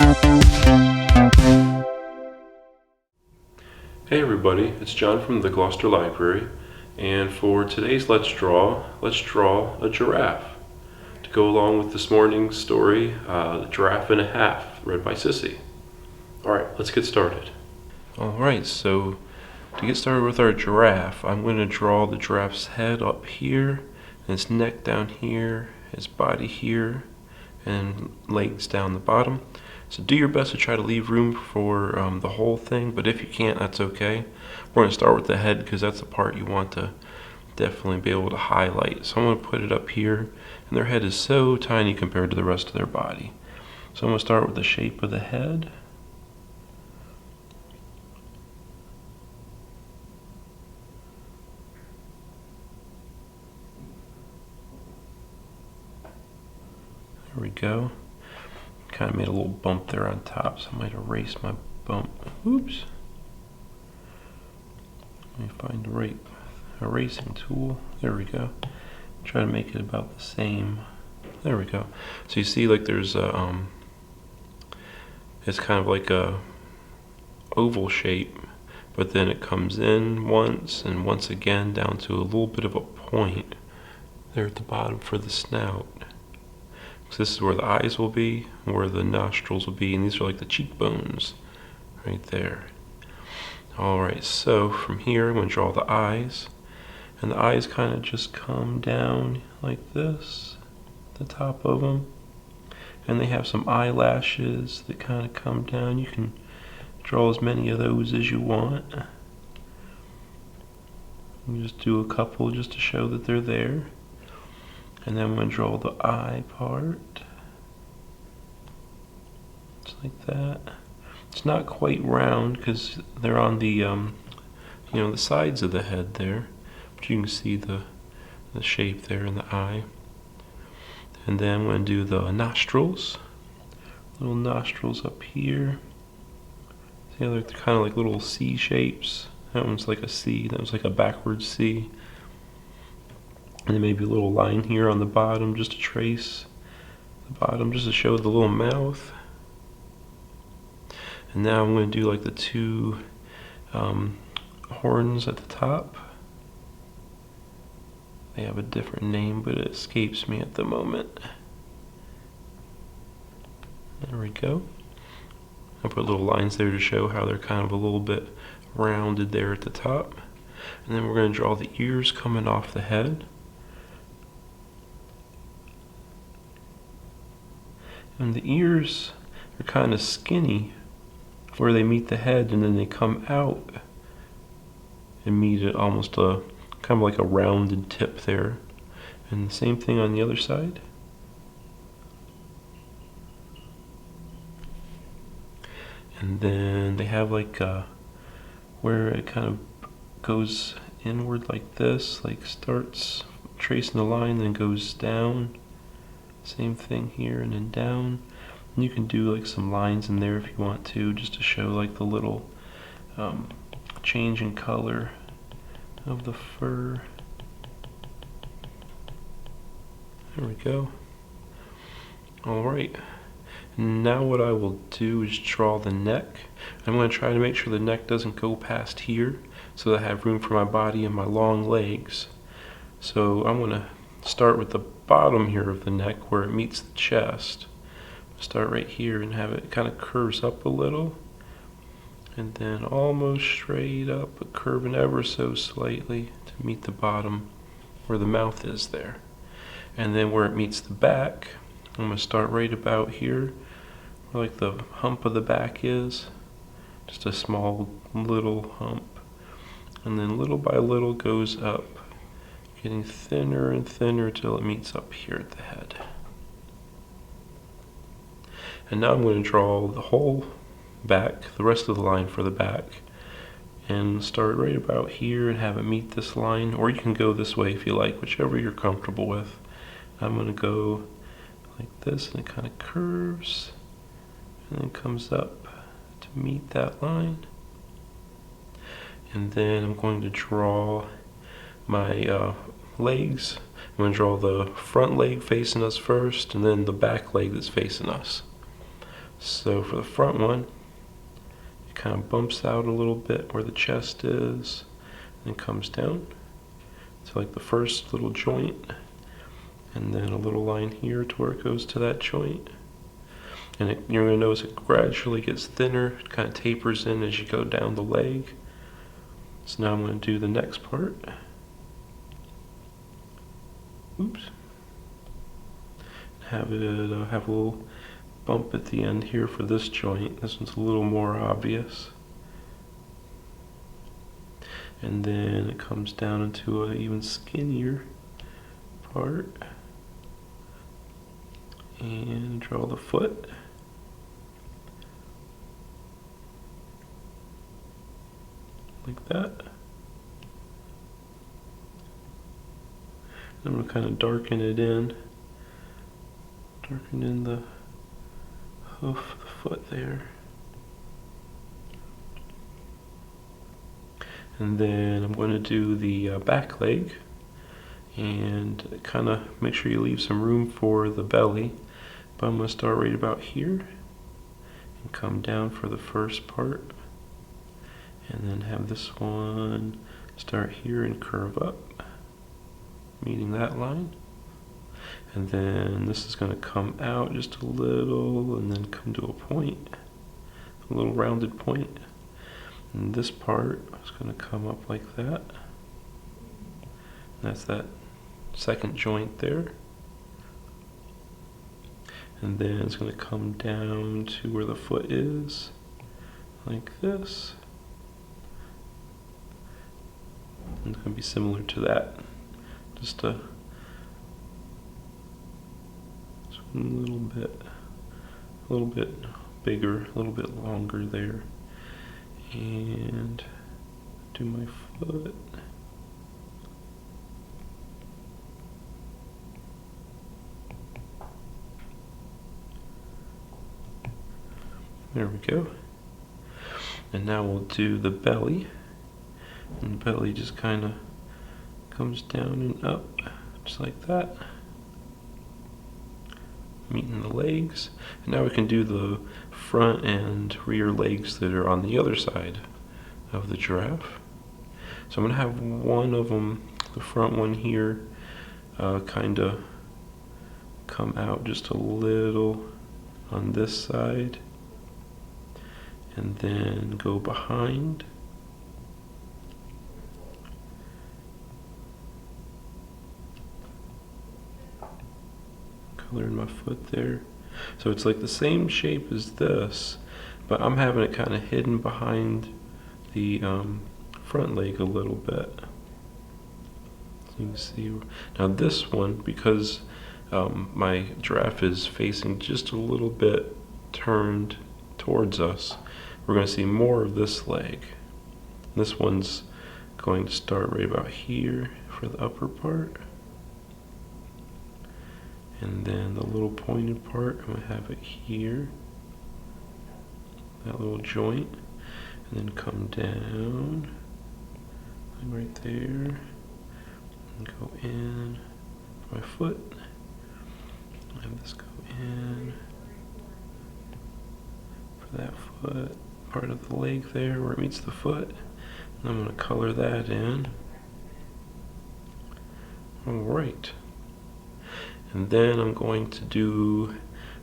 Hey everybody, it's John from the Gloucester Library, and for today's let's draw a giraffe to go along with this morning's story, The Giraffe and a Half, read by Sissy. Alright, let's get started. Alright, so to get started with our giraffe, I'm going to draw the giraffe's head up here, and its neck down here, his body here, and legs down the bottom. So do your best to try to leave room for the whole thing, but if you can't, that's okay. We're going to start with the head because that's the part you want to definitely be able to highlight. So I'm going to put it up here, and their head is so tiny compared to the rest of their body. So I'm going to start with the shape of the head. There we go. Kind of made a little bump there on top, so I might erase my bump. Oops. Let me find the right erasing tool. There we go. Try to make it about the same. There we go. So you see, like there's a it's kind of like a oval shape, but then it comes in once and once again down to a little bit of a point there at the bottom for the snout. So this is where the eyes will be, where the nostrils will be, and these are like the cheekbones right there. Alright, so from here I'm going to draw the eyes, and the eyes kind of just come down like this, the top of them, and they have some eyelashes that kind of come down. You can draw as many of those as you want. You just do a couple just to show that they're there. And then I'm going to draw the eye part, just like that. It's not quite round because they're on the, the sides of the head there, but you can see the shape there in the eye. And then I'm going to do the nostrils, little nostrils up here. See how they're kind of like little C shapes. That one's like a C. That was like a backwards C. And then maybe a little line here on the bottom just to trace the bottom, just to show the little mouth. And now I'm going to do like the two horns at the top. They have a different name, but it escapes me at the moment. There we go. I put little lines there to show how they're kind of a little bit rounded there at the top. And then we're going to draw the ears coming off the head. And the ears are kind of skinny where they meet the head, and then they come out and meet at almost a kind of like a rounded tip there. And the same thing on the other side. And then they have like where it kind of goes inward like this, like starts tracing the line, then goes down. Same thing here, and then down. And you can do like some lines in there if you want to, just to show like the little change in color of the fur. There we go. Alright, now what I will do is draw the neck. I'm going to try to make sure the neck doesn't go past here, so that I have room for my body and my long legs. So I'm going to start with the bottom here of the neck where it meets the chest. Start right here and have it kind of curves up a little, and then almost straight up, but curving ever so slightly to meet the bottom where the mouth is there. And then where it meets the back, I'm going to start right about here where like the hump of the back is, just a small little hump, and then little by little goes up, getting thinner and thinner till it meets up here at the head. And now I'm going to draw the whole back, the rest of the line for the back, and start right about here and have it meet this line, or you can go this way if you like, whichever you're comfortable with. I'm going to go like this, and it kind of curves and then comes up to meet that line. And then I'm going to draw my legs. I'm going to draw the front leg facing us first, and then the back leg that's facing us. So for the front one, it kind of bumps out a little bit where the chest is, and comes down to like the first little joint, and then a little line here to where it goes to that joint. And you're going to notice it gradually gets thinner, it kind of tapers in as you go down the leg. So now I'm going to do the next part. Oops. Have a little bump at the end here for this joint. This one's a little more obvious. And then it comes down into an even skinnier part. And draw the foot. Like that. I'm going to kind of darken it in. Darken in the hoof, the foot there. And then I'm going to do the back leg, and kind of make sure you leave some room for the belly. But I'm going to start right about here and come down for the first part, and then have this one start here and curve up, meeting that line. And then this is going to come out just a little and then come to a point, a little rounded point. And this part is going to come up like that. And that's that second joint there. And then it's going to come down to where the foot is, like this. And it's going to be similar to that. Just a little bit bigger, a little bit longer there. And do my foot. There we go. And now we'll do the belly. And the belly just kind of comes down and up, just like that. Meeting the legs. And now we can do the front and rear legs that are on the other side of the giraffe. So I'm going to have one of them, the front one here, kind of come out just a little on this side, and then go behind. Coloring my foot there. So it's like the same shape as this, but I'm having it kind of hidden behind the front leg a little bit. So you can see. Now this one, because my giraffe is facing just a little bit turned towards us, we're going to see more of this leg. This one's going to start right about here for the upper part. And then the little pointed part, I'm going to have it here, that little joint, and then come down, like right there, and go in for my foot, and this go in for that foot, part of the leg there where it meets the foot, and I'm going to color that in. Alright. And then I'm going to do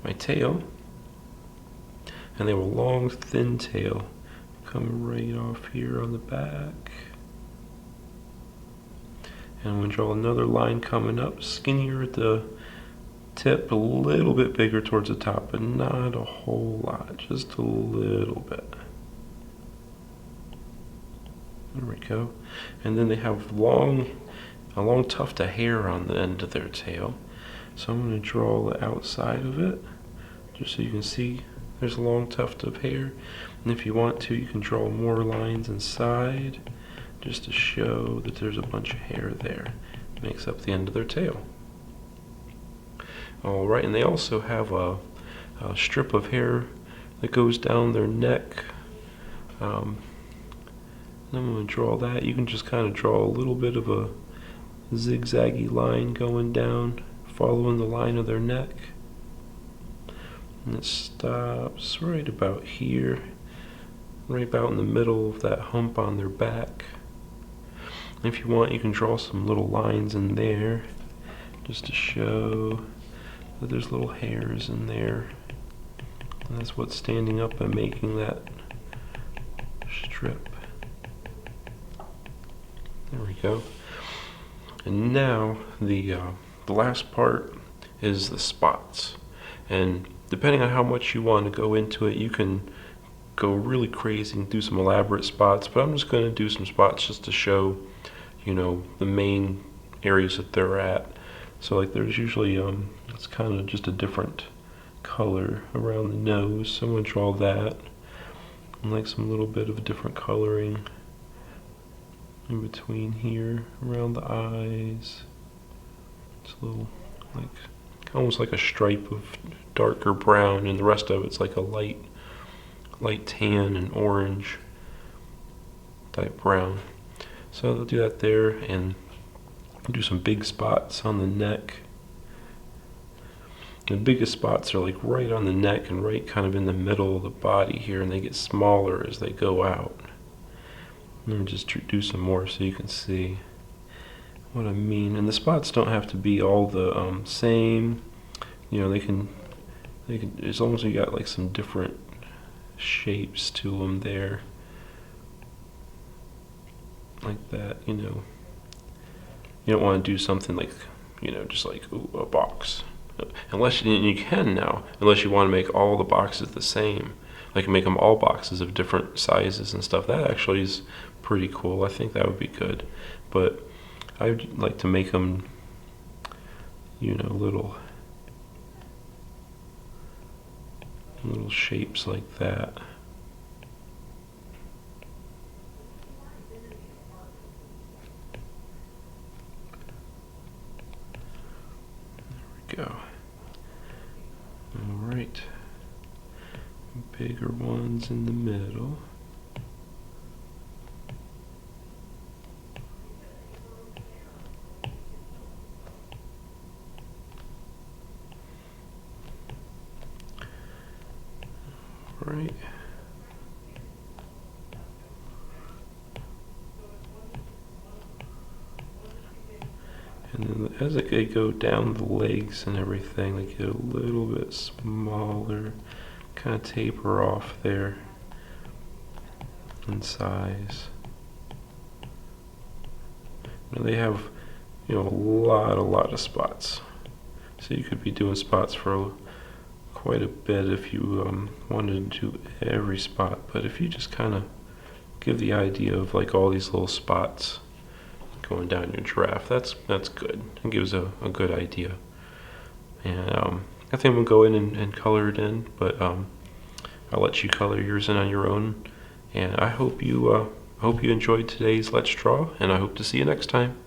my tail, and they have a long, thin tail coming right off here on the back. And I'm going to draw another line coming up, skinnier at the tip, a little bit bigger towards the top, but not a whole lot, just a little bit. There we go. And then they have a long tuft of hair on the end of their tail. So I'm going to draw the outside of it, just so you can see there's a long tuft of hair. And if you want to, you can draw more lines inside, just to show that there's a bunch of hair there. It makes up the end of their tail. Alright, and they also have a strip of hair that goes down their neck. And I'm going to draw that. You can just kind of draw a little bit of a zigzaggy line going down, following the line of their neck. And it stops right about here, right about in the middle of that hump on their back. And if you want, you can draw some little lines in there just to show that there's little hairs in there. And that's what's standing up and making that strip. There we go. And now the last part is the spots. And depending on how much you want to go into it, you can go really crazy and do some elaborate spots, but I'm just going to do some spots just to show, you know, the main areas that they're at. So like there's usually it's kind of just a different color around the nose, so I'm going to draw that, and like some little bit of a different coloring in between here around the eyes. It's a little like almost like a stripe of darker brown, and the rest of it's like a light tan and orange type brown. So they'll do that there, and do some big spots on the neck. The biggest spots are like right on the neck and right kind of in the middle of the body here, and they get smaller as they go out. Let me just do some more so you can see what I mean. And the spots don't have to be all the same. You know, they can, as long as you got like some different shapes to them there, like that. You know, you don't want to do something like, you know, just like a box. Unless you can now, unless you want to make all the boxes the same, like make them all boxes of different sizes and stuff. That actually is pretty cool. I think that would be good, but I would like to make them, you know, little shapes like that. Go. All right, bigger ones in the middle. All right. And then as they go down the legs and everything, they get a little bit smaller, kind of taper off there in size. Now they have, you know, a lot of spots. So you could be doing spots for quite a bit if you wanted to do every spot. But if you just kind of give the idea of like all these little spots going down your giraffe, that's good. It gives a good idea. And I think I'm gonna go in and color it in, but I'll let you color yours in on your own. And I hope you enjoyed today's Let's Draw, and I hope to see you next time.